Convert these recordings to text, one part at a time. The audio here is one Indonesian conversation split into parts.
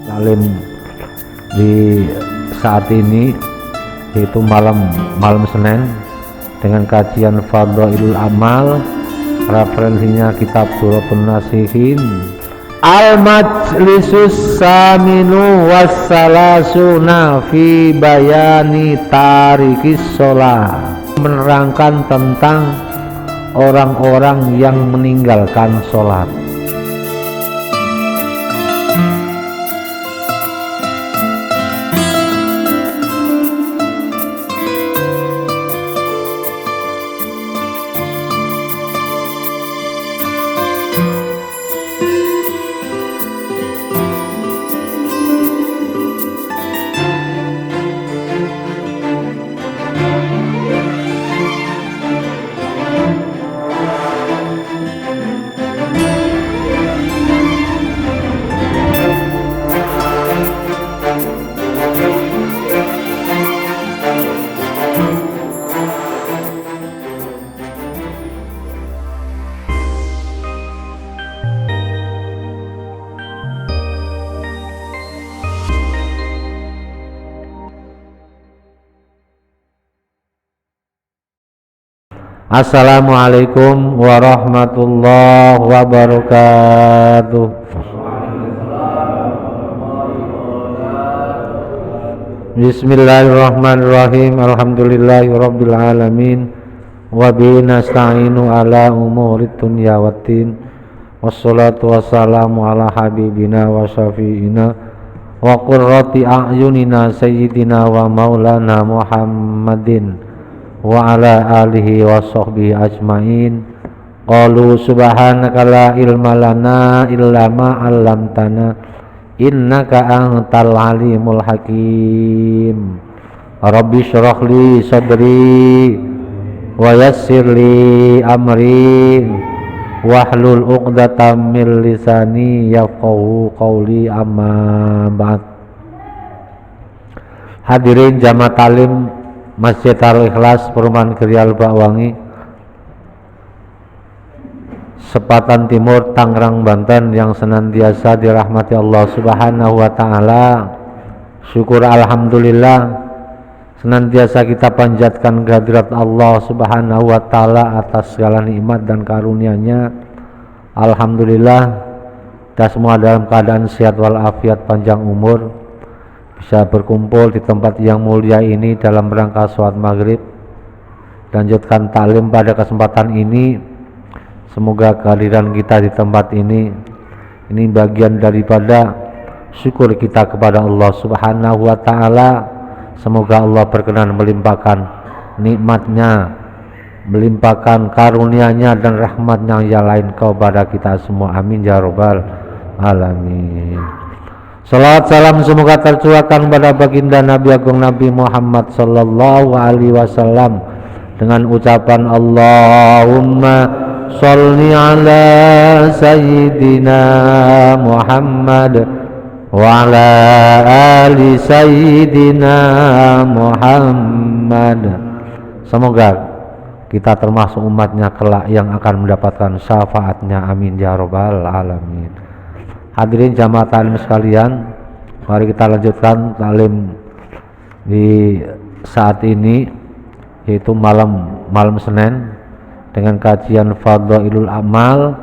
Taklim di saat ini yaitu malam Senin dengan kajian Fadhailul Amal, referensinya kitab Duratun Nasihin. Al-Majlisus Saminu Wassalasuna fi bayani tarikis sholah, menerangkan tentang orang-orang yang meninggalkan sholat. Assalamualaikum warahmatullahi wabarakatuh. Bismillahirrahmanirrahim. Alhamdulillahirabbil alamin. Wa bihi nasta'inu ala umurid dunya waddin. Wassalatu wassalamu ala habibina wa syafi'ina wa qurrati a'yunina sayyidina wa maulana Muhammadin wa ala alihi wa sahbihi ajmain. Qalu subhanaka la ilma lana illa ma 'allamtana innaka antal alimul hakim. Rabbi shrah li sadri wa yassir li amri wahlul 'uqdatam min lisani yafqahu qawli, amma ba'd. Hadirin jamaah talim Masjid Al-Ikhlas Perumahan Krial Bakwangi, Sepatan Timur, Tangerang, Banten, yang senantiasa dirahmati Allah Subhanahu wa taala. Syukur alhamdulillah senantiasa kita panjatkan kehadirat Allah Subhanahu wa taala atas segala nikmat dan karunia-Nya. Alhamdulillah kita semua dalam keadaan sehat walafiat, panjang umur, bisa berkumpul di tempat yang mulia ini dalam rangka sholat maghrib, lanjutkan taklim pada kesempatan ini. Semoga kehadiran kita di tempat ini bagian daripada syukur kita kepada Allah Subhanahu wa taala. Semoga Allah berkenan melimpahkan nikmatnya, melimpahkan karunia-Nya dan rahmat-Nya yang lain kepada kita semua, amin ya rabbal alamin. Salawat salam semoga tercurahkan pada baginda Nabi Agung Nabi Muhammad sallallahu alaihi wasallam dengan ucapan Allahumma sholli ala sayyidina Muhammad wa ala ali sayyidina Muhammad. Semoga kita termasuk umatnya kelak yang akan mendapatkan syafaatnya, amin ya rabbal alamin. Hadirin jamaah taklim sekalian, mari kita lanjutkan taklim di saat ini yaitu malam Senin dengan kajian Fadhailul Amal,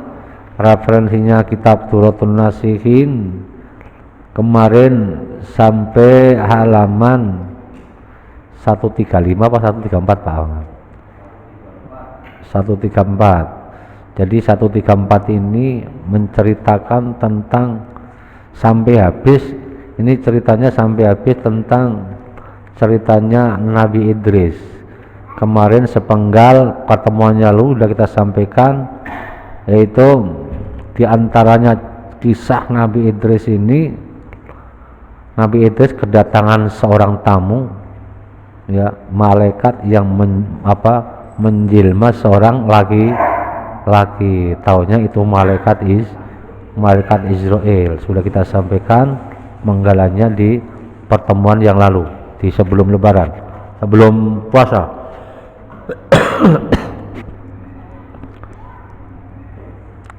referensinya kitab Duratun Nasihin. Kemarin sampai halaman 135 apa 134 Pak? 134. Jadi 134 ini menceritakan tentang sampai habis, ini ceritanya sampai habis tentang ceritanya Nabi Idris. Kemarin sepenggal pertemuannya lalu sudah kita sampaikan, yaitu diantaranya kisah Nabi Idris ini. Nabi Idris kedatangan seorang tamu, ya, malaikat yang menjelma seorang laki, taunya itu malaikat Israel. Sudah kita sampaikan menggalanya di pertemuan yang lalu, di sebelum lebaran, sebelum puasa.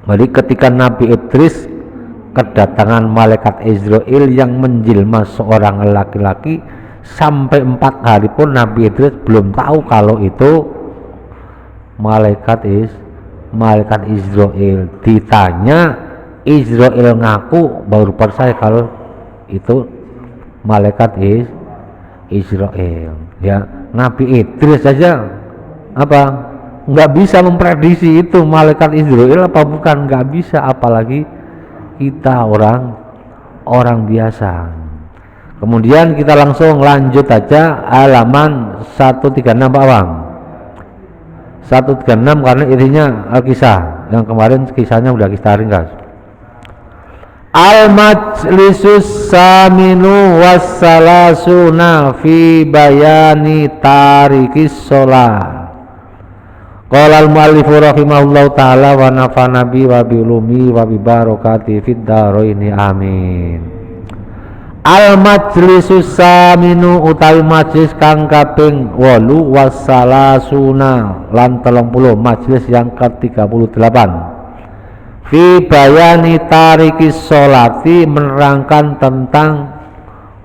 Jadi ketika Nabi Idris kedatangan malaikat Israil yang menjelma seorang laki-laki. Sampai 4 hari pun Nabi Idris belum tahu kalau itu malaikat Israil. Ditanya, Israil ngaku baru percaya kalau itu malaikat Israil. Ya, Nabi Idris saja nggak bisa memprediksi itu malaikat Israil apa bukan, nggak bisa, apalagi kita orang biasa. Kemudian kita langsung lanjut aja halaman 136 Pak Wang. 136 karena intinya kisah yang kemarin, kisahnya udah kita ringkas. Al-majlisus saminu wassalasuna fi bayani tarikis sholah. Qala al-muallifu rahimahullahu ta'ala wa nafa'ana bi wa bi ulumi wa bi barakati fid dharaini amin. Al-majlisus saminu utawi majlis kang kaping 8 wassalasuna lan 30, majlis yang ke-38. Fi bayani tarikis sholati, menerangkan tentang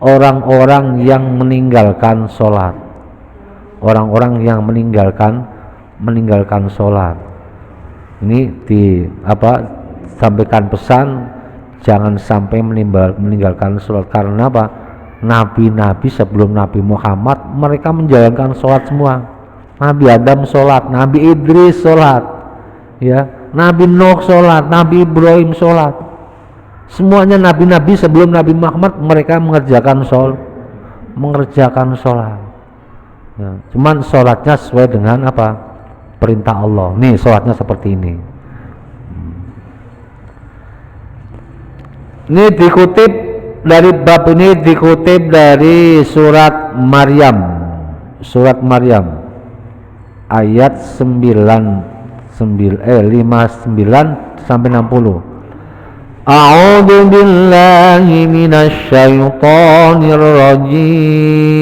orang-orang yang meninggalkan sholat. Orang-orang yang meninggalkan sholat. Ini sampaikan pesan jangan sampai meninggalkan sholat. Karena apa? Nabi-nabi sebelum Nabi Muhammad mereka menjalankan sholat semua. Nabi Adam sholat, Nabi Idris sholat, ya, Nabi Nuh sholat, Nabi Ibrahim sholat. Semuanya nabi-nabi sebelum Nabi Muhammad mereka mengerjakan sholat. Ya, cuman sholatnya sesuai dengan perintah Allah. Nih sholatnya seperti ini. Ini dikutip dari bab ini, dikutip dari surat Maryam ayat 59 sampai 60. A'udzu billahi minasy syaithanir rajim.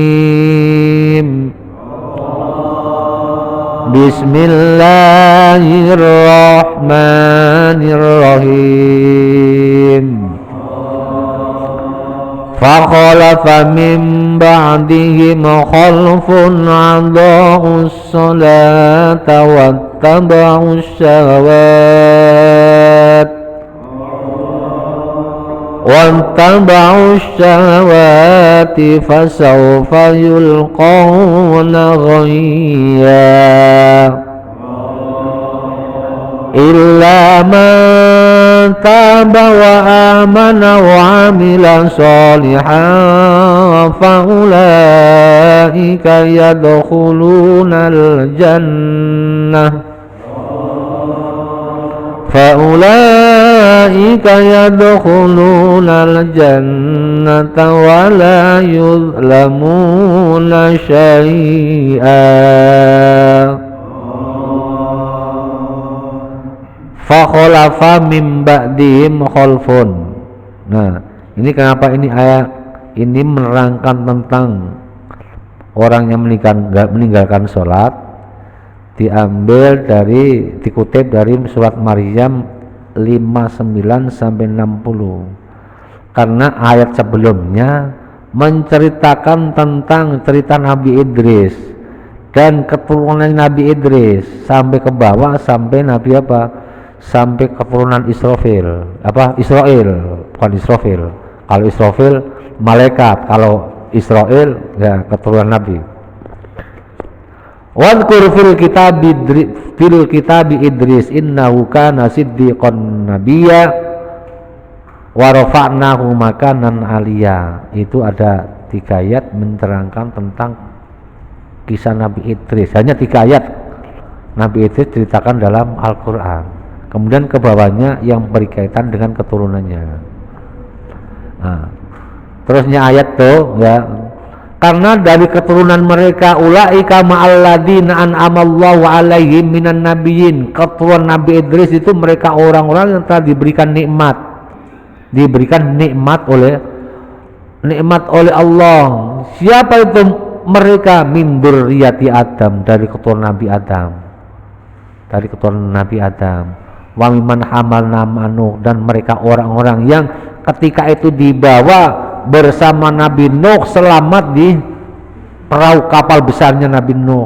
Bismillahirrahmanirrahim. Fakhalafa min ba'dihim khalfun adaa'us salata wattaba'us syahawati fasawfa yulqawna ghayya illa man taba wa amana wa amila shalihan fa ulaika yadkhuluna al-jannata wa la yuzlamuna syai'a. Fakhalafa min ba'dihim khalfun. Nah, ini kenapa ini ayat ini menerangkan tentang orang yang meninggalkan sholat, dikutip dari surat Maryam 59 sampai 60. Karena ayat sebelumnya menceritakan tentang cerita Nabi Idris dan keturunan Nabi Idris sampai ke bawah sampai Nabi sampai keturunan Israfil. Bukan Israfil. Kalau Israfil malaikat, kalau Israel ya keturunan Nabi. Wadhkur fil kitabi Idris innahu kana siddiqan nabiyya wa rafa'nahu makanan aliyya. Itu ada 3 ayat menerangkan tentang kisah Nabi Idris. Hanya 3 ayat Nabi Idris ceritakan dalam Al-Quran. Kemudian ke bawahnya yang berkaitan dengan keturunannya. Nah, terusnya ayat tuh ya, karena dari keturunan mereka ulaika ma'alladina an'amallahu alaihim minan nabiyyin. Keturunan Nabi Idris itu mereka orang-orang yang telah diberikan nikmat oleh Allah. Siapa itu mereka? Min dzurriyyati Adam, dari keturunan Nabi Adam. Wa mimman hamalna ma'nuh, dan mereka orang-orang yang ketika itu dibawa bersama Nabi Nuh selamat di perahu kapal besarnya Nabi Nuh.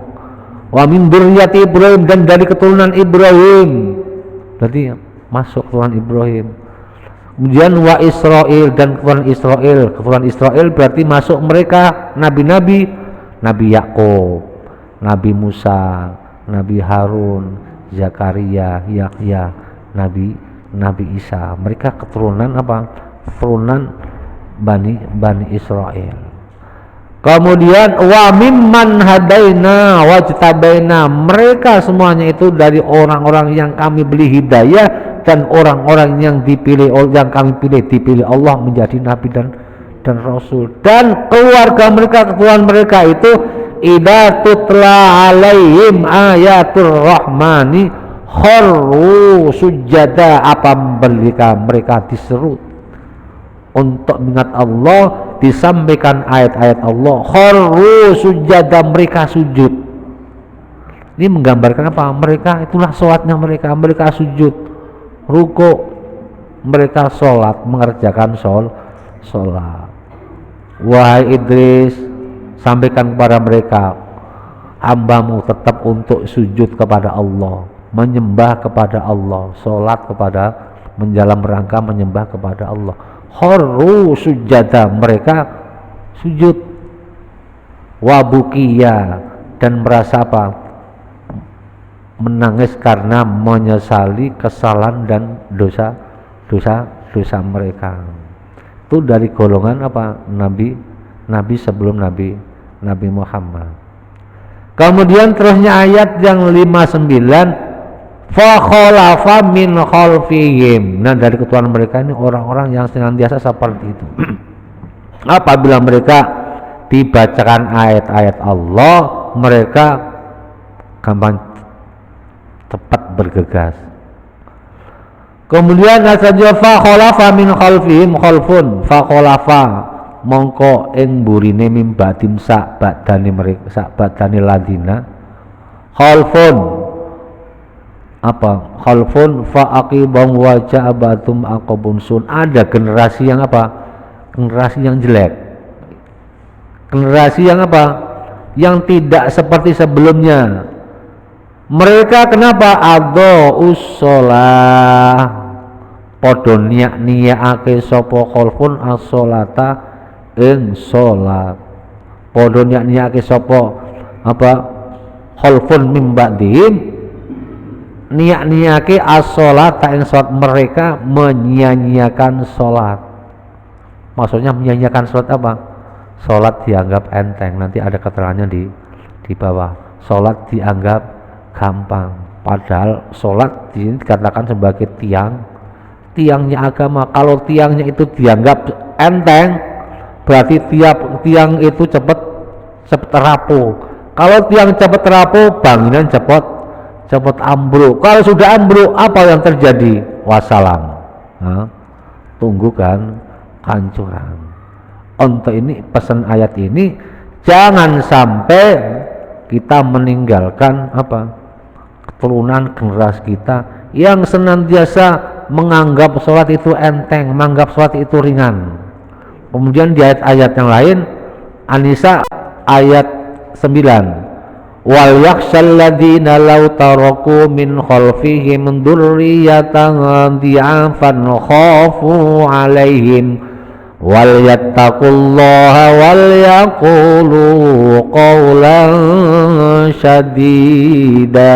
Wa min dzurriyyati Ibrahim, dan dari keturunan Ibrahim, berarti masuk keturunan Ibrahim. Kemudian wa Israil, dan keturunan Israil. Keturunan Israil berarti masuk mereka nabi-nabi, Nabi Yakub, Nabi Musa, Nabi Harun, Zakaria, Yahya, Nabi Isa. Mereka keturunan apa? Keturunan Bani Israel. Kemudian wa mimman hadaina wajtabaina, mereka semuanya itu dari orang-orang yang kami beri hidayah dan orang-orang yang dipilih, yang kami dipilih Allah menjadi nabi dan rasul. Dan keluarga mereka, keturunan mereka itu idza tutla alaihim ayatul rahmani kharru sujada, apabila mereka diseru untuk mengingat Allah, disampaikan ayat-ayat Allah, kharru sujada, mereka sujud. Ini menggambarkan apa? Mereka itulah sholatnya mereka sujud, ruku, mereka sholat, mengerjakan sholat. Wahai Idris, sampaikan kepada mereka, hambamu tetap untuk sujud kepada Allah, menyembah kepada Allah, sholat kepada, menjalan rangka menyembah kepada Allah. Kharru sujada, mereka sujud. Wabukiya, dan merasa apa? Menangis karena menyesali kesalahan dan dosa mereka. Itu dari golongan apa? Nabi sebelum Nabi Muhammad. Kemudian terusnya ayat yang 59, fa khalafa min khalfihim. Nah, dari keturunan mereka ini orang-orang yang senantiasa seperti itu. Apabila mereka dibacakan ayat-ayat Allah, mereka gampang cepat bergegas. Kemudian saja fa khalafa min khalfihim khalfun, fa khalafa mongko ing burine mimbadim sak badane mereka, sak badane ladina khalfun apa? Khalfun fa'aqibam wajah abatum aqabun sun. Ada generasi yang apa? Generasi yang jelek, generasi yang apa? Yang tidak seperti sebelumnya. Mereka kenapa? Ado ussolah, podo niakake sopo khalfun as-sholata ing sholat. Podo niakake sopo apa? Khalfun mim ba'dihim, niat-niake as-sholat, ing sholat, mereka menyia-nyiakan sholat. Maksudnya menyia-nyiakan sholat apa? Sholat dianggap enteng, nanti ada keterangannya di bawah. Sholat dianggap gampang, padahal sholat dikatakan sebagai tiangnya agama. Kalau tiangnya itu dianggap enteng, berarti tiang itu cepat rapuh. Kalau tiang cepat rapuh, bangunan cepat ambruk. Kalau sudah ambruk, apa yang terjadi? Wassalam. Tunggu kan hancuran. Untuk ini pesan ayat ini, jangan sampai kita meninggalkan apa? Keturunan generasi kita yang senantiasa menganggap sholat itu enteng, menganggap sholat itu ringan. Kemudian di ayat-ayat yang lain, An-Nisa ayat 9, wal yakhshal ladzina law taraku min khalfihim dzurriyyatan dhi'afan khafu 'alaihim wal yattaqullaha wal yaqulu qawlan syadida.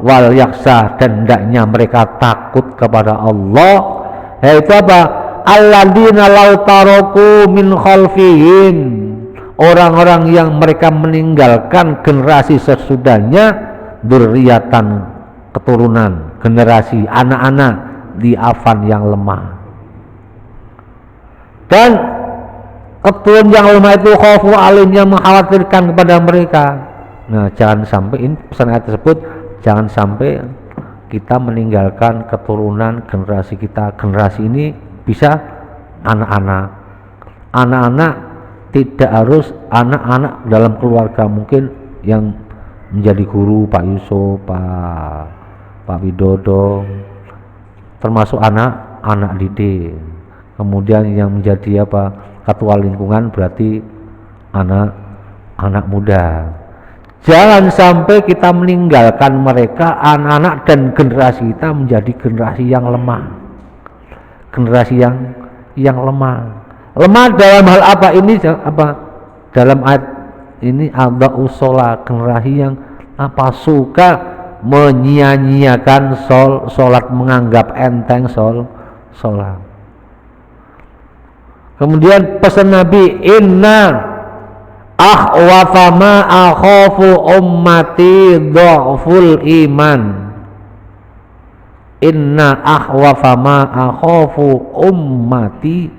Wal yakhsha, dan hendaknya mereka takut kepada Allah, yaitu apa? Alladzina law taraku min khalfihim, orang-orang yang mereka meninggalkan generasi sesudahnya, dzurriyyatan, keturunan, generasi anak-anak, di afan yang lemah. Dan keturunan yang lemah itu khawfu alim, yang mengkhawatirkan kepada mereka. Nah, jangan sampai, ini pesan ayat tersebut, jangan sampai kita meninggalkan keturunan generasi kita. Generasi ini bisa anak-anak, tidak harus anak-anak dalam keluarga, mungkin yang menjadi guru, Pak Yusuf, Pak Widodo, termasuk anak didik. Kemudian yang menjadi ketua lingkungan berarti anak muda. Jangan sampai kita meninggalkan mereka, anak-anak dan generasi kita menjadi generasi yang lemah. Generasi yang lemah. Lemah dalam hal apa ini? Dalam ayat ini ada usola, generasi yang suka menyia-nyiakan sholat, menganggap enteng sholat. Kemudian pesan Nabi, inna akhwafa ma akhafu ummati dha'ful iman. Inna akhwafa ma akhafu ummati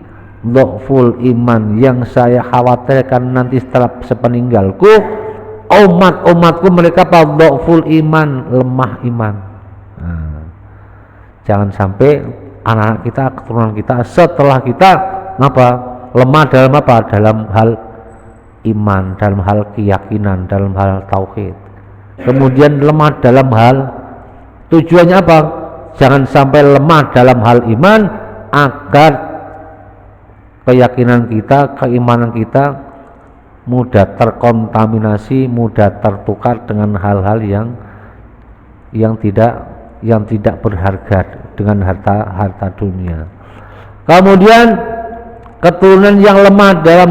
dha'ful iman. Yang saya khawatirkan nanti setelah sepeninggalku, umatku mereka dha'ful iman, lemah iman. Jangan sampai anak-anak kita, keturunan kita setelah kita lemah dalam hal iman, dalam hal keyakinan, dalam hal tauhid. Kemudian lemah dalam hal, tujuannya apa? Jangan sampai lemah dalam hal iman agar keyakinan kita, keimanan kita mudah terkontaminasi, mudah tertukar dengan hal-hal yang tidak berharga dengan harta dunia. Kemudian keturunan yang lemah dalam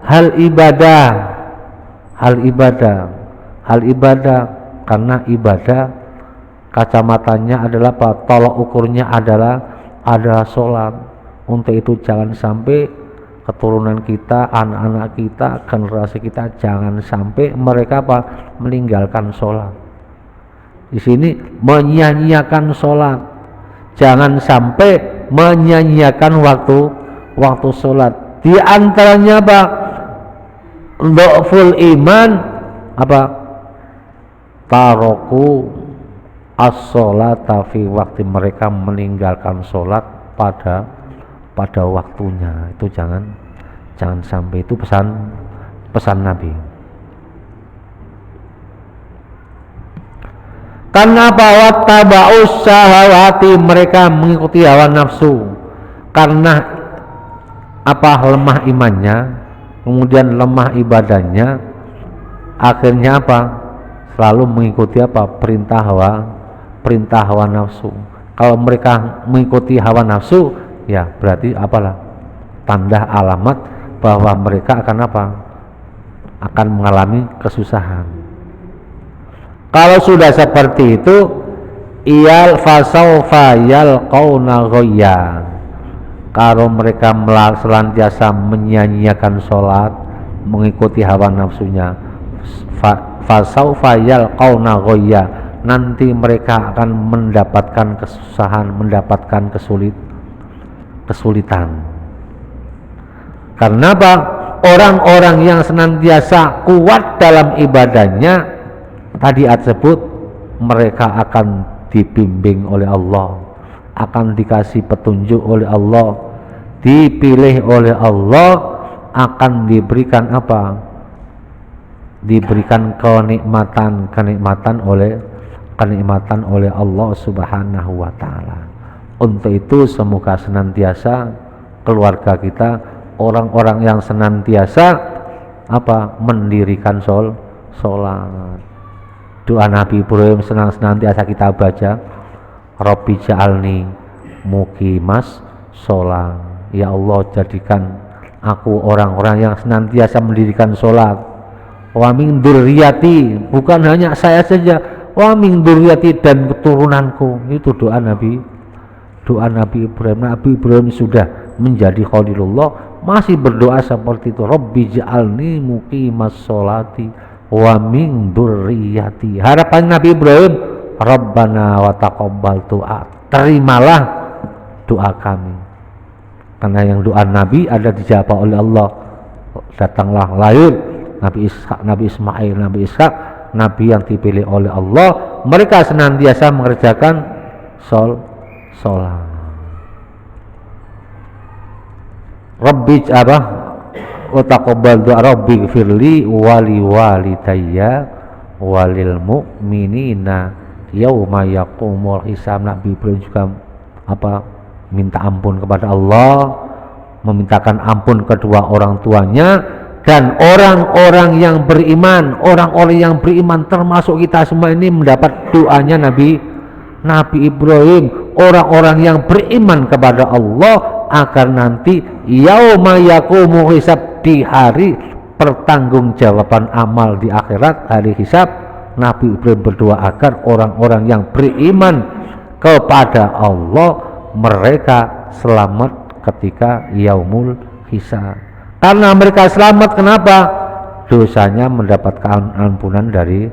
hal ibadah, karena ibadah kacamatanya adalah tolok ukurnya adalah sholat. Untuk itu jangan sampai keturunan kita, anak-anak kita, generasi kita jangan sampai mereka meninggalkan sholat. Di sini menyia-nyiakan sholat, jangan sampai menyia-nyiakan waktu sholat. Di antaranya dha'ful iman taroku as-sholata fi waktu, mereka meninggalkan sholat pada waktunya. Itu jangan sampai, itu pesan Nabi. Karena wattaba'us syahawati, mereka mengikuti hawa nafsu. Karena lemah imannya, kemudian lemah ibadahnya, akhirnya selalu mengikuti perintah hawa nafsu. Kalau mereka mengikuti hawa nafsu, ya berarti tanda alamat bahwa mereka akan mengalami kesusahan. Kalau sudah seperti itu, fasaufa yalqauna ghayya. Kalau mereka selantiasa menyia-nyiakan sholat, mengikuti hawa nafsunya, fasaufa yalqauna ghayya, nanti mereka akan mendapatkan kesusahan, mendapatkan kesulitan. Karena orang-orang yang senantiasa kuat dalam ibadahnya, tadi tersebut, mereka akan dibimbing oleh Allah, akan dikasih petunjuk oleh Allah, dipilih oleh Allah, akan diberikan diberikan kenikmatan oleh Allah Subhanahu wa taala. Untuk itu semoga senantiasa keluarga kita, orang-orang yang senantiasa mendirikan sholat. Doa Nabi Ibrahim senantiasa kita baca, Rabbi ja'alni muqimas sholat. Ya Allah, jadikan aku orang-orang yang senantiasa mendirikan sholat. Wa min dzurriyyati, bukan hanya saya saja, wa min dzurriyyati, dan keturunanku. Itu doa Nabi Ibrahim. Nabi Ibrahim sudah menjadi Khalilullah, masih berdoa seperti itu, Rabbi ja'alni muqimas sholati wa min dzurriyyati. Harapan Nabi Ibrahim, Rabbana wa taqabbal du'a, terimalah doa kami. Karena yang doa Nabi ada dijawab oleh Allah. Datanglah lahir Nabi Ishak, Nabi Ismail, Nabi Ishak, Nabi yang dipilih oleh Allah. Mereka senantiasa mengerjakan sholat. Rabbi wa taqabbal du'a Rabbi firli wali walidayya walil mu'minina yauma yaqumul hisab. Nabi Ibrahim juga minta ampun kepada Allah, memintakan ampun kedua orang tuanya, dan orang-orang yang beriman, termasuk kita semua ini mendapat doanya Nabi Ibrahim, orang-orang yang beriman kepada Allah agar nanti yauma yaqumu hisab, di hari pertanggungjawaban amal di akhirat, hari hisab, Nabi Ibrahim berdoa agar orang-orang yang beriman kepada Allah mereka selamat ketika yaumul hisab. Karena mereka selamat, kenapa? Dosanya mendapatkan ampunan dari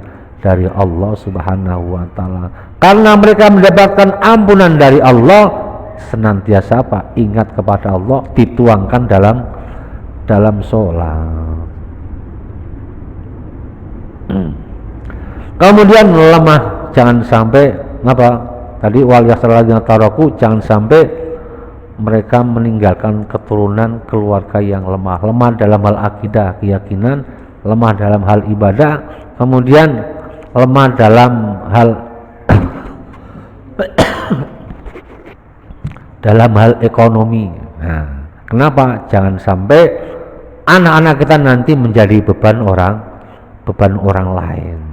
Allah Subhanahu wa taala. Karena mereka mendapatkan ampunan dari Allah, senantiasa ingat kepada Allah, dituangkan dalam sholat. Kemudian lemah, jangan sampai tadi wal yasaladzina taraku, jangan sampai mereka meninggalkan keturunan keluarga yang lemah dalam hal akidah, keyakinan, lemah dalam hal ibadah, kemudian lemah dalam hal ekonomi. Nah, kenapa? Jangan sampai anak-anak kita nanti menjadi beban orang lain.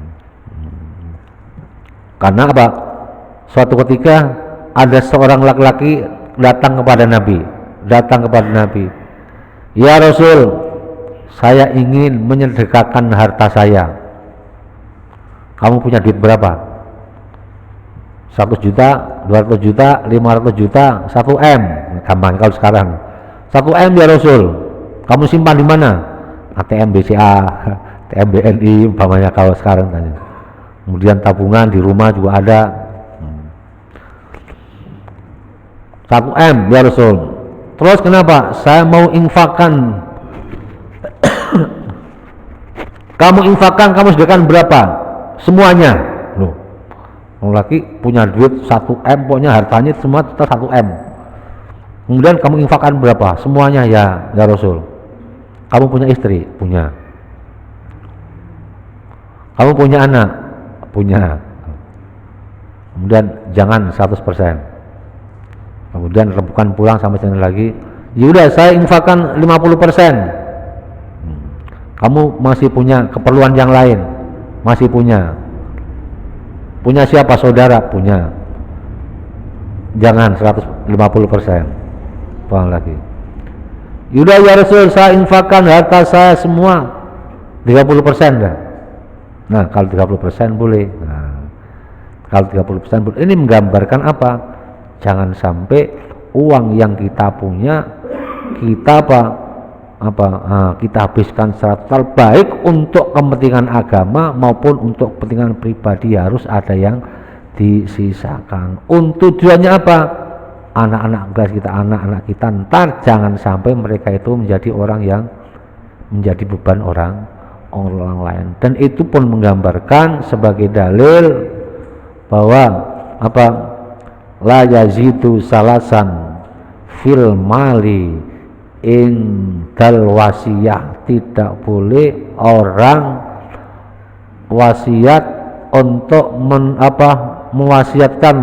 Karena suatu ketika ada seorang laki-laki datang kepada Nabi, "Ya Rasul, saya ingin menyedekahkan harta saya. Kamu punya duit berapa? 100 juta, 200 juta, 500 juta, 1 M. Gampang kalau sekarang. 1 M ya Rasul. Kamu simpan di mana? ATM BCA, ATM BNI, umpamanya kalau sekarang tanya. Kemudian tabungan di rumah juga ada. 1 M ya Rasul. Terus kenapa? Saya mau infakkan. Kamu infakkan, kamu sediakan berapa? Semuanya. Loh, orang laki punya duit 1 M, pokoknya hartanya semua tetap 1 M. Kemudian kamu infakkan berapa? Semuanya ya Rasul. Kamu punya istri? Punya. Kamu punya anak? Punya. Kemudian jangan 100%. Kemudian rebukan pulang sampai sana lagi. Yaudah, saya infakkan 50%. Kamu masih punya keperluan yang lain? Masih punya. Punya siapa? Saudara? Punya. Jangan 150%. Pulang lagi. Yaudah ya Rasul, saya infakkan harta saya semua 30% dah. Nah, kalau 30% boleh. Nah, kalau 30% boleh. Ini menggambarkan apa? Jangan sampai uang yang kita punya kita kita habiskan secara total, baik untuk kepentingan agama maupun untuk kepentingan pribadi, harus ada yang disisakan. Untuk tujuannya apa? Anak-anak kita ntar jangan sampai mereka itu menjadi orang yang menjadi beban orang lain. Dan itu pun menggambarkan sebagai dalil bahwa la yazidu salasan fil mali indal wasiyah, tidak boleh orang wasiat untuk mewasiatkan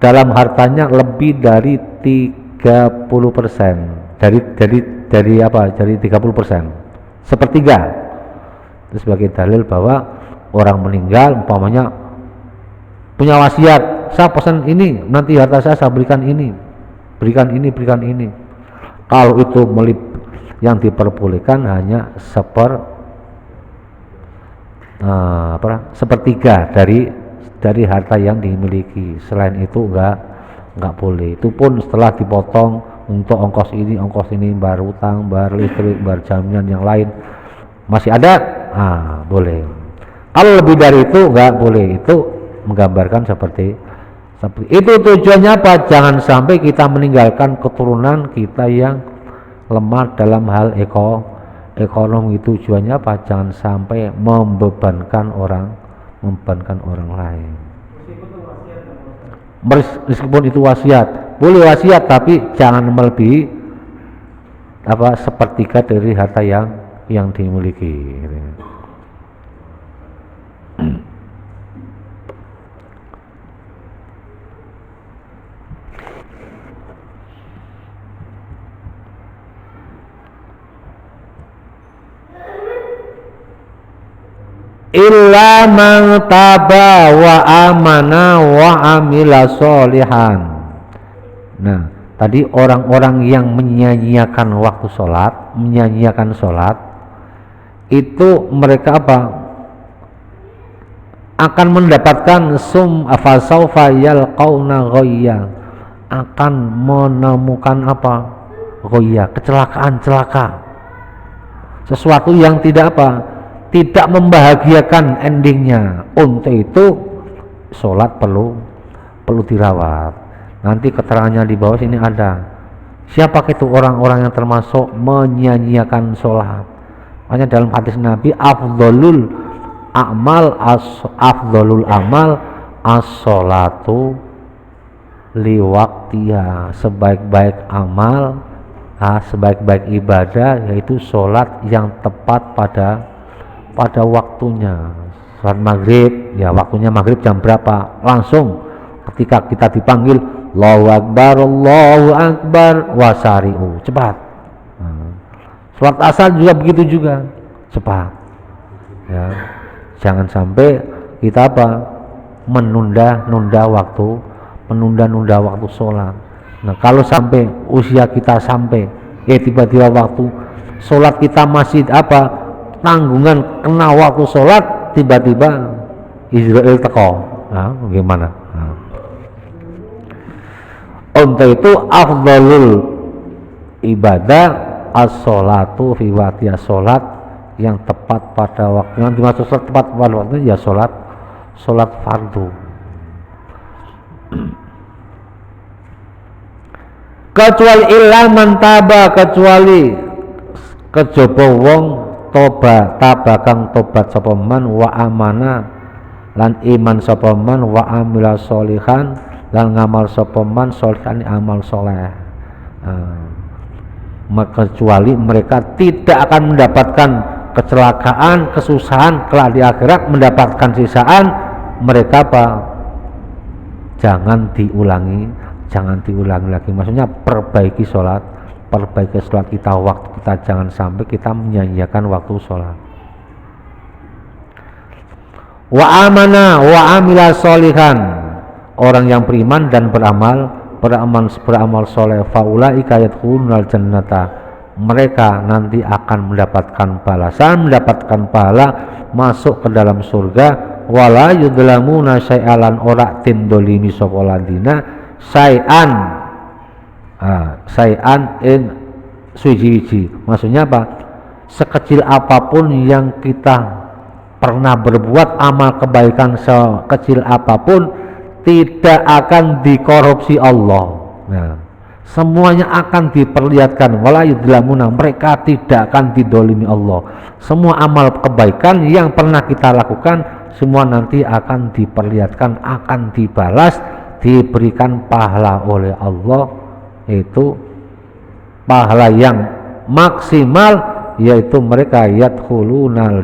dalam hartanya lebih dari 30%, dari 30%, sepertiga. Itu sebagai dalil bahwa orang meninggal umpamanya punya wasiat, saya pesan ini, nanti harta saya berikan ini, berikan ini. Kalau itu yang diperbolehkan hanya sepertiga dari harta yang dimiliki. Selain itu enggak boleh. Itu pun setelah dipotong untuk ongkos ini, bayar utang, bayar listrik, bayar jaminan yang lain masih ada, boleh. Kalau lebih dari itu enggak boleh. Itu menggambarkan seperti itu. Tujuannya apa? Jangan sampai kita meninggalkan keturunan kita yang lemah dalam hal ekonomi. Tujuannya apa? Jangan sampai membebankan orang lain. Meskipun itu wasiat, boleh wasiat, tapi jangan melebihi sepertiga dari harta yang dimiliki. illa man taba wa amana wa amila solihan. Nah, tadi orang-orang yang menyia-nyiakan waktu sholat, menyia-nyiakan sholat, itu mereka apa? Akan mendapatkan fasaufa yalqauna ghayya, akan menemukan apa? Ghayya, kecelakaan, celaka. Sesuatu yang tidak apa? Tidak membahagiakan endingnya. Untuk itu sholat perlu dirawat. Nanti keterangannya di bawah sini ada. Siapa itu orang-orang yang termasuk menyia-nyiakan sholat? Makanya dalam hadis Nabi, afdolul amal as-sholatu liwaktiha, sebaik-baik amal, sebaik-baik ibadah yaitu sholat yang tepat pada waktunya. Sholat maghrib, ya waktunya maghrib jam berapa? Langsung ketika kita dipanggil, Allahu Akbar wasari'u, cepat. Sholat asar juga begitu juga, cepat. Ya, jangan sampai kita apa? menunda-nunda waktu sholat. Nah, kalau sampai usia kita sampai, tiba-tiba waktu sholat kita masih apa? Tanggungan kena waktu sholat, tiba-tiba Israel teko. Nah, bagaimana? Nah. Untuk itu afdalul ibadah as-sholatu fi waqtiha, sholat yang tepat pada waktu. Yang dimaksud sholat tepat pada waktu ya sholat fardu. Kecuali illa man taba, kecuali kejaba wong tobat, tabakang tobat sapa man wa amana lan iman sapa man wa amila sholihan lan ngamal sapa man sholihan amal soleh. Kecuali mereka tidak akan mendapatkan kecelakaan, kesusahan kelak di akhirat, mendapatkan sisaan, mereka apa? Jangan diulangi lagi. Maksudnya perbaiki sholat kita, waktu kita, jangan sampai kita menyanyiakan waktu sholat. Wa amana wa amila sholihan, orang yang beriman dan beramal soleh, faulaika yadkhulunal jannata, mereka nanti akan mendapatkan balasan, mendapatkan pahala, masuk ke dalam surga. Wala yudlamuna syai'alan, ora tindolimi sapa ladina syai'an in suji-wiji. Maksudnya apa? Sekecil apapun yang kita pernah berbuat, amal kebaikan sekecil apapun tidak akan dikorupsi Allah. Nah, semuanya akan diperlihatkan. Wala yudlamuna, mereka tidak akan didolimi Allah. Semua amal kebaikan yang pernah kita lakukan, semua nanti akan diperlihatkan, akan dibalas, diberikan pahala oleh Allah, itu pahala yang maksimal, yaitu mereka yadkhulunal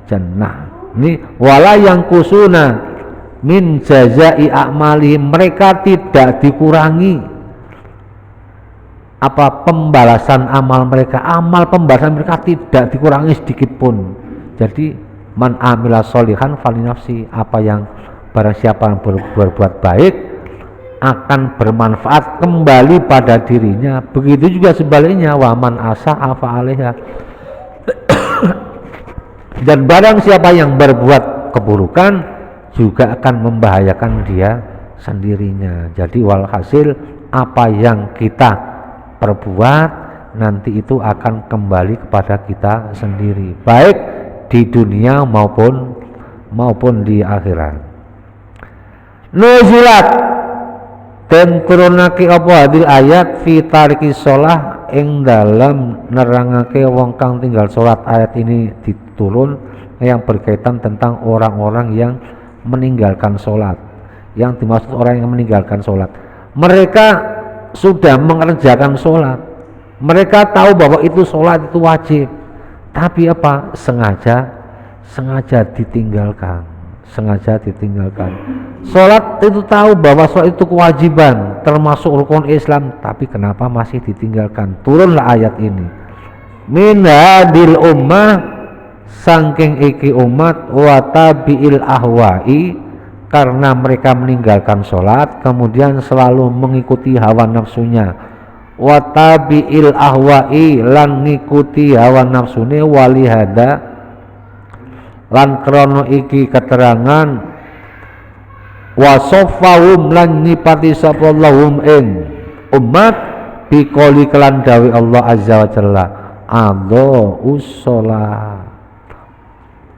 jannah. Ini wala yang kusuna min jazai a'mali, mereka tidak dikurangi apa pembalasan amal mereka, pembalasan mereka tidak dikurangi sedikit pun. Jadi man amila sholihan falinafsi, apa yang barang siapa yang berbuat baik akan bermanfaat kembali pada dirinya. Begitu juga sebaliknya, wa man asa'a fa alaiha. Dan barang siapa yang berbuat keburukan juga akan membahayakan dia sendirinya. Jadi walhasil apa yang kita perbuat nanti itu akan kembali kepada kita sendiri, baik di dunia maupun di akhirat. Nuzilat dan turunake apa hadil ayat fi tariki sholah, ing dalam nerangake wong kang tinggal sholat. Ayat ini diturun yang berkaitan tentang orang-orang yang meninggalkan sholat. Yang dimaksud orang yang meninggalkan sholat, mereka sudah mengerjakan sholat, mereka tahu bahwa itu sholat itu wajib, tapi apa? Sengaja ditinggalkan. Sholat itu tahu bahwa sholat itu kewajiban, termasuk rukun Islam, tapi kenapa masih ditinggalkan? Turunlah ayat ini. Min hadil ummah, saking iki umat wa tabiil ahwa'i, karena mereka meninggalkan sholat kemudian selalu mengikuti hawa nafsunya, wa tabiil ahwa'i lan ngikuti hawa nafsune, walihada lan krono iki keterangan wasofahum lan nyipati sapa lahum ing umat biqoli kelan dawi Allah azza wa jalla adho usola,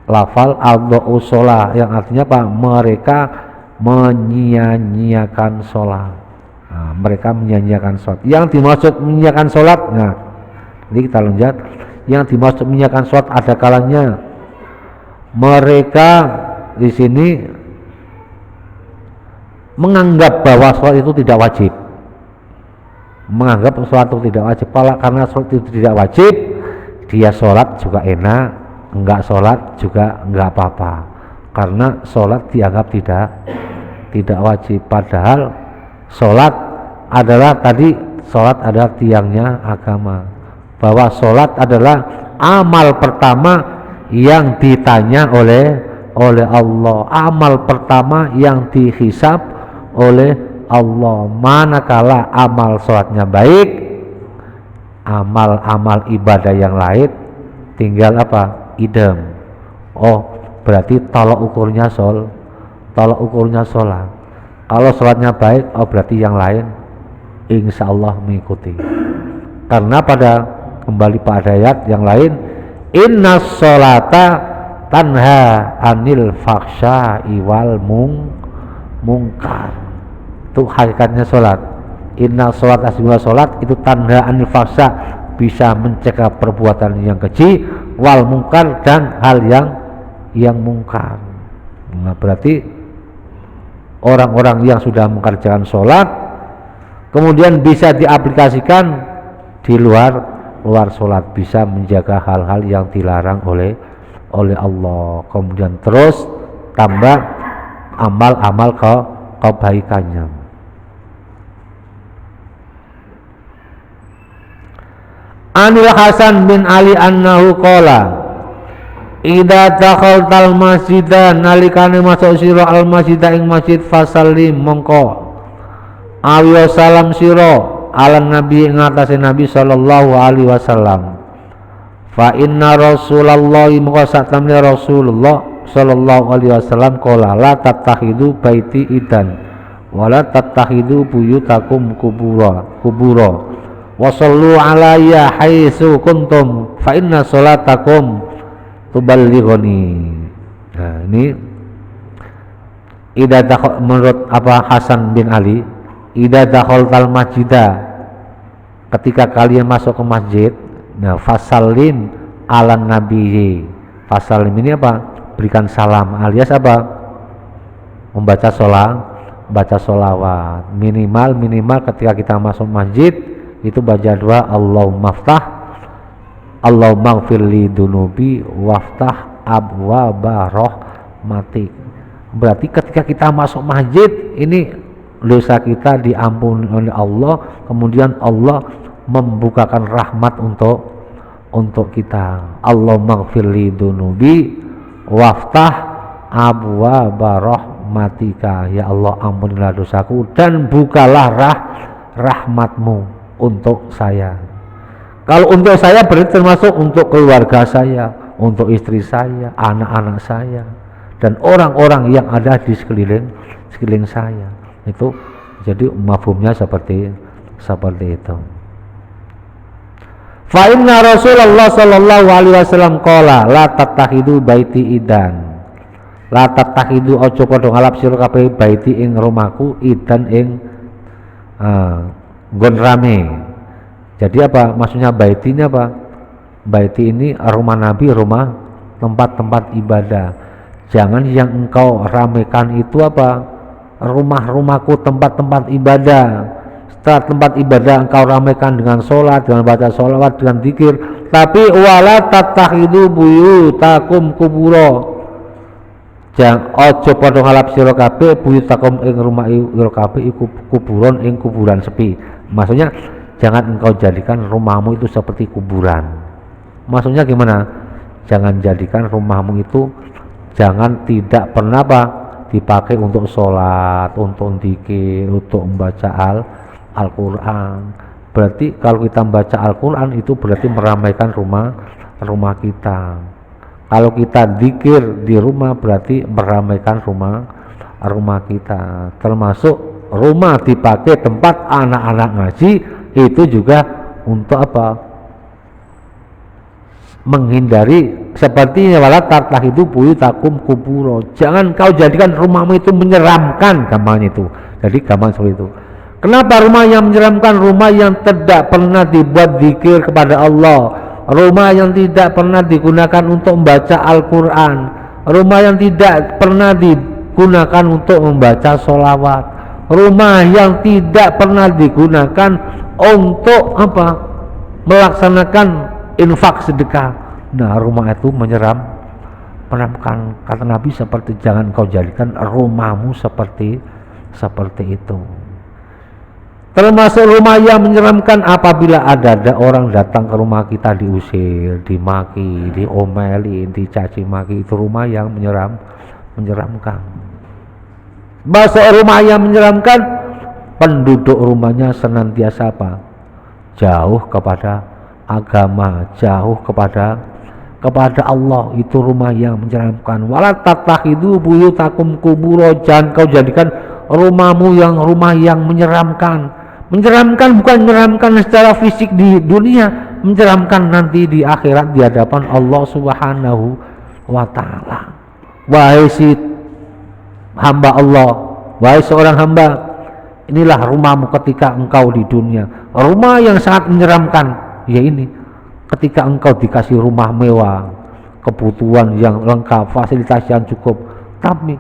lafal adho usola yang artinya apa? Mereka menyia-nyiakan sholat. Nah, mereka menyia-nyiakan sholat. Yang dimaksud menyia-nyiakan sholat, nah ini kita lanjut. Yang dimaksud menyia-nyiakan sholat ada kalanya mereka di sini menganggap bahwa sholat itu tidak wajib, menganggap sholat itu tidak wajib. Karena sholat itu tidak wajib, dia sholat juga enak, enggak sholat juga enggak apa-apa, karena sholat dianggap tidak wajib. Padahal sholat adalah sholat adalah tiangnya agama, bahwa sholat adalah amal pertama yang ditanya oleh Allah, amal pertama yang dihisab oleh Allah. Manakala amal sholatnya baik, amal-amal ibadah yang lain tinggal apa? Idem. Oh, berarti tolak ukurnya sholat. Kalau sholatnya baik, oh berarti yang lain insya Allah mengikuti. Karena kembali pada ayat yang lain, inna sholata tanha anil faksha'i wal mungkar. Itu hakikatnya sholat. Inna sholat asmila sholat itu tanda anil faksa, bisa mencegah perbuatan yang keji, wal mungkar dan hal yang mungkar. Nah, berarti orang-orang yang sudah mengerjakan sholat kemudian bisa diaplikasikan di luar sholat, bisa menjaga hal-hal yang dilarang oleh Allah, kemudian terus tambah amal-amal kebaikannya. Anil Hasan bin Ali annahu qala idza dakhaltal masjida, nalikane masuk sira al masjida ing masjid, fasallim mongko awiyo salam sira ala nabi ing atase nabi sallallahu alaihi wasallam. Fa inna rasulullah mongko satamne rasulullah sallallahu alaihi wasallam qala la tattakhidu baiti idan wala tattakhidu buyutakum kubura wa sallu alayya haitsu kuntum fa inna salatakum tuballighuni. Nah, ini menurut Hasan bin Ali, idza dakhaltal masjida, ketika kalian masuk ke masjid, nah fasallim ala nabiyyi. Fasallim ini apa? Berikan salam, alias apa? Membaca sholawat. Minimal ketika kita masuk masjid itu baca doa Allahumma gfirli dunubi waftah abwaba rahmatik. Berarti ketika kita masuk masjid ini dosa kita diampuni oleh Allah, kemudian Allah membukakan rahmat untuk kita. Allahumma gfirli dunubi waftah abwaba rahmatika, ya Allah ampunilah dosaku dan bukalah rahmatmu untuk saya. Kalau untuk saya berarti termasuk untuk keluarga saya, untuk istri saya, anak-anak saya, dan orang-orang yang ada di sekeliling saya. Itu jadi mafhumnya seperti itu. Fa inna Rasulullah sallallahu alaihi wasallam qala la tattakhidu baiti idan. La tattakhidu aja padha ngalap sira kabeh baiti ing rumahku idan ing nggon rame. Jadi apa maksudnya baiti ini apa? Baiti ini rumah Nabi, rumah tempat-tempat ibadah. Jangan yang engkau ramekan itu apa? Rumah-rumahku, tempat-tempat ibadah. Setelah tempat ibadah engkau ramekan dengan sholat, dengan baca sholawat, dengan zikir. Tapi wala tattakhidu buyutakum kubura. Jangan ojo padha ngalap sira kabeh buyutakum ing rumah sira kabeh iku kuburon ing kuburan sepi. Maksudnya jangan engkau jadikan rumahmu itu seperti kuburan. Maksudnya gimana? jangan jadikan rumahmu itu jangan tidak pernah dipakai untuk sholat, untuk zikir, untuk membaca Al-Quran. Berarti kalau kita membaca Al-Quran itu berarti meramaikan rumah kita. Kalau kita zikir di rumah berarti meramaikan rumah kita. Termasuk rumah dipakai tempat anak-anak ngaji itu juga untuk menghindari sepertinya wala tartahidu buyutakum kuburo. Jangan kau jadikan rumahmu itu menyeramkan, gambarnya itu. Jadi gambar seperti itu. Kenapa rumah yang menyeramkan? Rumah yang tidak pernah dibuat zikir kepada Allah, rumah yang tidak pernah digunakan untuk membaca Al-Quran, rumah yang tidak pernah digunakan untuk membaca sholawat, rumah yang tidak pernah digunakan untuk melaksanakan infak sedekah. Nah, rumah itu menyeramkan. Kata Nabi seperti jangan kau jadikan rumahmu seperti itu. Termasuk rumah yang menyeramkan apabila ada orang datang ke rumah kita diusir, dimaki, diomelin, dicaci maki. Itu rumah yang menyeramkan. Masuk rumah yang menyeramkan, penduduk rumahnya senantiasa jauh kepada agama, jauh kepada Allah. Itu rumah yang menyeramkan. Wala tatakhidu buyutakum kuburo. Jangan kau jadikan rumahmu rumah yang menyeramkan. Menyeramkan bukan menyeramkan secara fisik di dunia, menyeramkan nanti di akhirat di hadapan Allah Subhanahu wa taala. Wahai si hamba Allah, wahai seorang hamba, inilah rumahmu ketika engkau di dunia. Rumah yang sangat menyeramkan, ya ini ketika engkau dikasih rumah mewah, kebutuhan yang lengkap, fasilitas yang cukup, tapi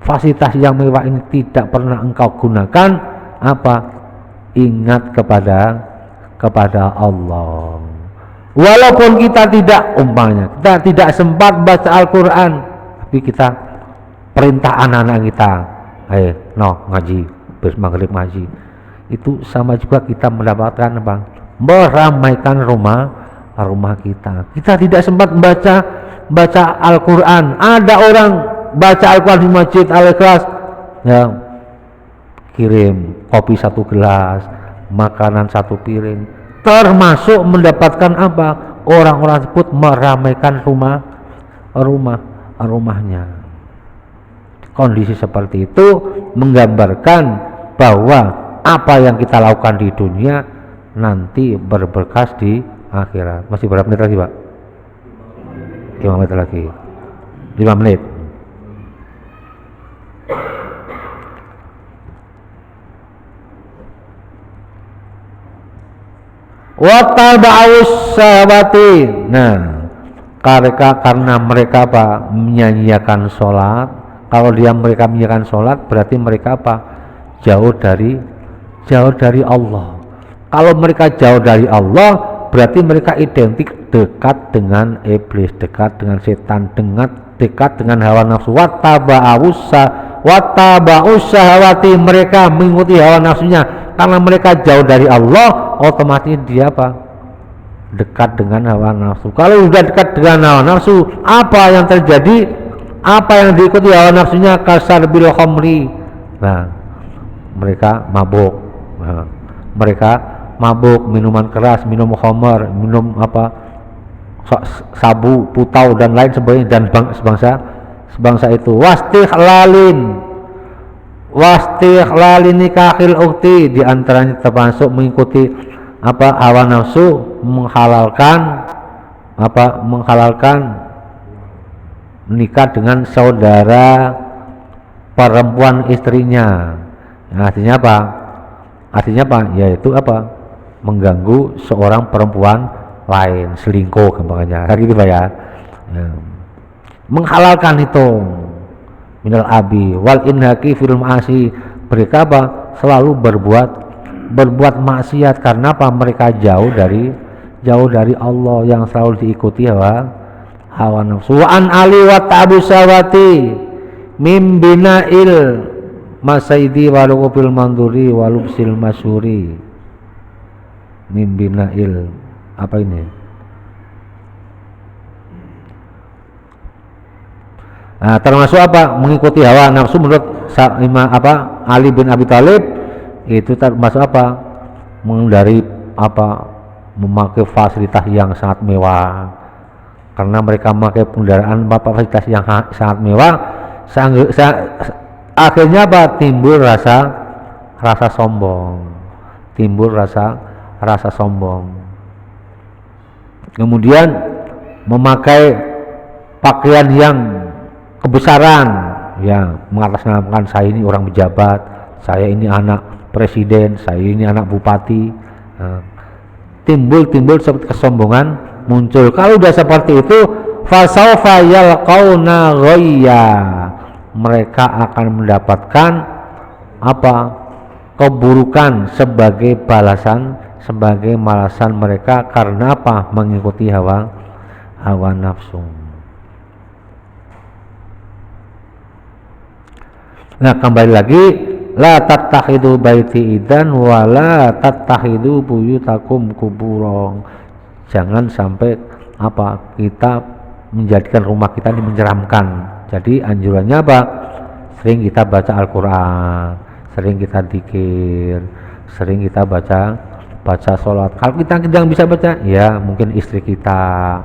fasilitas yang mewah ini tidak pernah engkau gunakan ingat kepada Allah. Walaupun kita tidak kita tidak sempat baca Al-Quran, tapi kita perintah anak-anak kita, ngaji, maghrib ngaji. Itu sama juga kita mendapatkan meramaikan rumah kita. Kita tidak sempat baca Al-Quran. Ada orang baca Al-Quran di masjid Al-Ikhlas, kirim kopi 1 gelas, makanan 1 piring, termasuk mendapatkan orang-orang tersebut meramaikan rumahnya. Kondisi seperti itu menggambarkan bahwa apa yang kita lakukan di dunia nanti berberkas di akhirat. Masih berapa menit lagi, Pak? 5 menit lagi. 5 menit. Wataba'us sahabati. Nah, karena mereka menyanyiakan sholat. Kalau mereka menyanyiakan sholat, berarti mereka jauh dari Allah. Kalau mereka jauh dari Allah, berarti mereka identik dekat dengan iblis, dekat dengan setan, dekat dengan hawa nafsu. Wataba'us syahawati, mereka mengikuti hawa nafsunya. Karena mereka jauh dari Allah, otomatis dia dekat dengan hawa nafsu. Kalau sudah dekat dengan hawa nafsu, apa yang terjadi? Apa yang diikuti hawa nafsunya? Kasar bil khamri. Nah, mereka mabuk. Mereka mabuk, minuman keras, minum khamar, minum sabu, putau dan lain sebagainya, dan sebangsa itu. Wastikhlali nikahil ukti, di antaranya termasuk mengikuti hawa nafsu, menghalalkan menikah dengan saudara perempuan istrinya. Artinya yaitu mengganggu seorang perempuan lain, selingkuh gampangnya. Gitu Pak ya. Menghalalkan itu minal abi wal inhaki fil ma'asi, mereka selalu berbuat maksiat. Karena mereka jauh dari Allah yang selalu diikuti hawa nafsu. Wa an ali wa ta'abu sawati mim bina'il masaidi walubil manduri walubsil masyuri. Mim bina'il ini? Nah, termasuk apa? Mengikuti hawa nafsu menurut Ali bin Abi Thalib itu termasuk apa? Menghindari memakai fasilitas yang sangat mewah. Karena mereka memakai kendaraan fasilitas yang sangat mewah, akhirnya apa? Timbul rasa sombong. Kemudian memakai pakaian yang kebesaran, ya, mengatasnamakan saya ini orang pejabat, saya ini anak presiden, saya ini anak bupati. Timbul seperti kesombongan muncul. Kalau sudah seperti itu, fasaufa yalqauna ghayya, mereka akan mendapatkan keburukan sebagai balasan, sebagai balasan mereka karena mengikuti hawa nafsu. Nah, kembali lagi, la tattakhidu baiti idan wa la tattakhidu buyutakum kuburong. Jangan sampai kita menjadikan rumah kita ini menyeramkan. Jadi anjurannya sering kita baca Al-Quran, sering kita dzikir, sering kita baca sholat. Kalau kita tidak bisa baca, ya mungkin istri kita,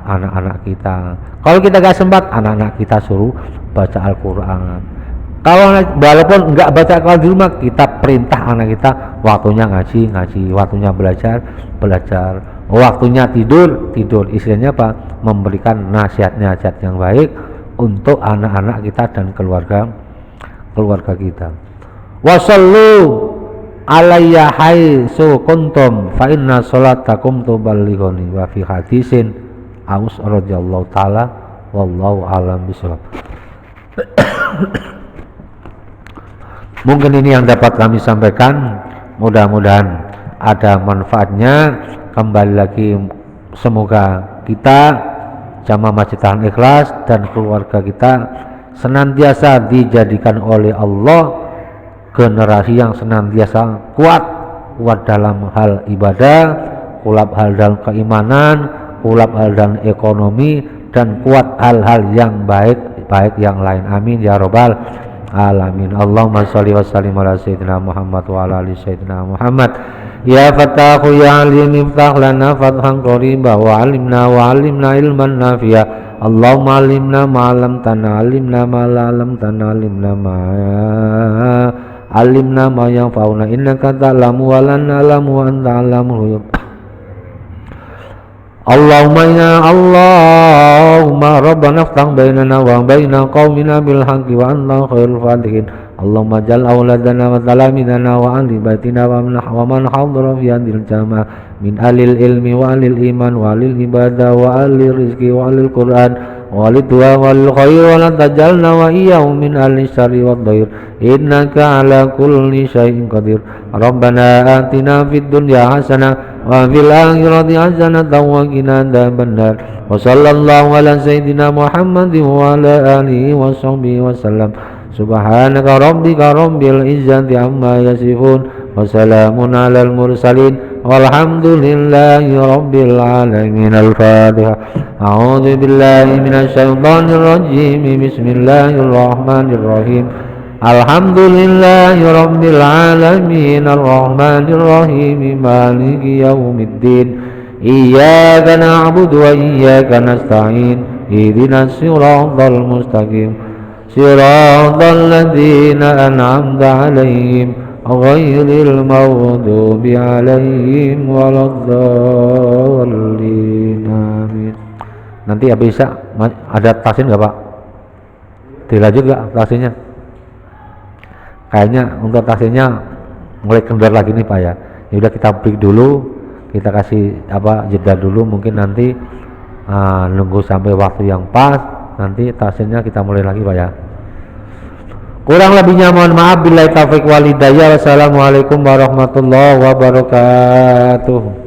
anak-anak kita. Kalau kita gak sempat, anak-anak kita suruh baca Al-Quran. Kalau walaupun enggak baca Al-Quran di rumah, kita perintah anak kita waktunya ngaji, waktunya belajar, waktunya tidur. Istilahnya memberikan nasihat yang baik untuk anak-anak kita dan keluarga kita. Wasallu alayya haitsu kuntum fa inna sholatakum tuballighuni. Wa fi hadisin Aus radhiyallahu taala wallahu alam bishawab. Mungkin ini yang dapat kami sampaikan, mudah-mudahan ada manfaatnya. Kembali lagi, semoga kita jamaah Masjid Al-Ikhlas dan keluarga kita senantiasa dijadikan oleh Allah generasi yang senantiasa kuat dalam hal ibadah, kuat hal dalam keimanan, kuat hal dalam ekonomi, dan kuat hal-hal yang baik yang lain. Amin ya robbal alamin. Allahumma sholli wa sallim ala sayyidina Muhammad wa ala ali sayyidina Muhammad. Ya Fattahu ya Alim iftah lana fathan qariba wa alimna ilman nafi'a. Allahumma alimna ma alimna ma la alimna ma alimna ma yanfa'una innaka ta'lamu wa la na'lamu wa anta 'allamul ghuyub. Allahumma rabbana iftah bainana wa baina qaumina bil haqqi wa anta khairul fatihin. Allahumma jal auladana wa talamidana wa ahli baitina wa man hadara fi hadhil jamaah min alil ilmi wa alil iman wa alil ibadah wa alil rizqi wa alil quran wa alil du'a wa alil khair wa la tajalna wa iyyahum min alil syarri wa dhair innaka ala kulli syai'in qadir. Rabbana atina fid dunya hasanah wa fil akhirati hasanatan wa qina adzabannar. Wa sallallahu ala sayyidina Muhammadin wa ala alihi wa sahbihi wa sallam. Subhanaka rabbika rabbil izzati amma yasifun wa salamun alal mursalin walhamdulillahi rabbil alamin. Al-Fatihah. A'udzu billahi minasy syaithanir rajim. Bismillahirrahmanirrahim. Alhamdulillahi rabbil alamin arrahmanir rahim maliki yaumiddin. Iyyaka na'budu wa iyyaka nasta'in. Ihdinas siratal mustaqim. Siratal ladzina an'amta 'alaihim ghairil maghdubi 'alaihim waladdallin. Amin. Nanti bisa ada taksin enggak, Pak? Dilanjut enggak taksinnya? Kayaknya untuk taksinnya mulai kendor lagi nih, Pak ya. Ya udah kita break dulu, kita kasih jeda dulu, mungkin nanti nunggu sampai waktu yang pas. Nanti taksinnya kita mulai lagi, Pak ya. Kurang lebihnya mohon maaf. Billahi taufiq wal hidayah. Wassalamualaikum warahmatullahi wabarakatuh.